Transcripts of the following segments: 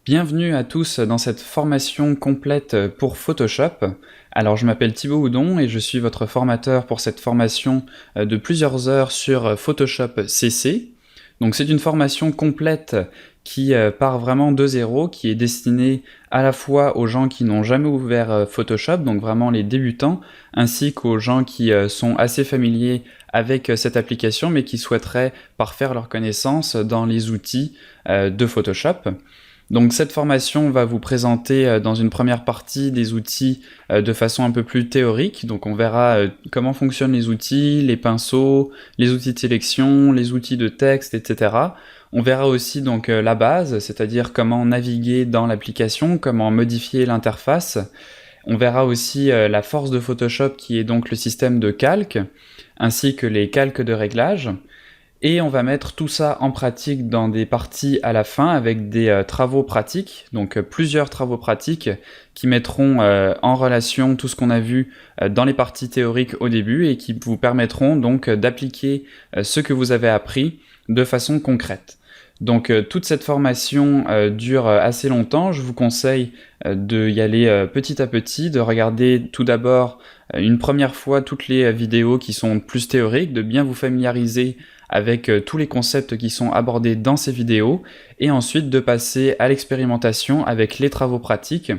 Bienvenue à tous dans cette formation complète pour Photoshop. Alors je m'appelle Thibaut Houdon et je suis votre formateur pour cette formation de plusieurs heures sur Photoshop CC. Donc c'est une formation complète qui part vraiment de zéro, qui est destinée à la fois aux gens qui n'ont jamais ouvert Photoshop, donc vraiment les débutants, ainsi qu'aux gens qui sont assez familiers avec cette application mais qui souhaiteraient parfaire leurs connaissances dans les outils de Photoshop. Donc cette formation va vous présenter dans une première partie des outils de façon un peu plus théorique. Donc on verra comment fonctionnent les outils, les pinceaux, les outils de sélection, les outils de texte, etc. On verra aussi donc la base, c'est-à-dire comment naviguer dans l'application, comment modifier l'interface. On verra aussi la force de Photoshop qui est donc le système de calque, ainsi que les calques de réglage. Et on va mettre tout ça en pratique dans des parties à la fin avec des travaux pratiques, donc plusieurs travaux pratiques qui mettront en relation tout ce qu'on a vu dans les parties théoriques au début et qui vous permettront donc d'appliquer ce que vous avez appris de façon concrète. Donc toute cette formation dure assez longtemps. Je vous conseille d'y aller petit à petit, de regarder tout d'abord une première fois toutes les vidéos qui sont plus théoriques, de bien vous familiariser avec tous les concepts qui sont abordés dans ces vidéos, et ensuite de passer à l'expérimentation avec les travaux pratiques.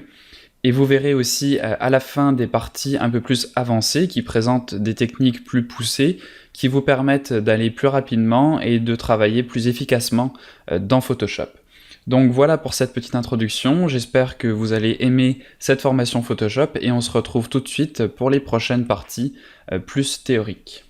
Et vous verrez aussi à la fin des parties un peu plus avancées qui présentent des techniques plus poussées qui vous permettent d'aller plus rapidement et de travailler plus efficacement dans Photoshop. Donc voilà pour cette petite introduction, j'espère que vous allez aimer cette formation Photoshop et on se retrouve tout de suite pour les prochaines parties plus théoriques.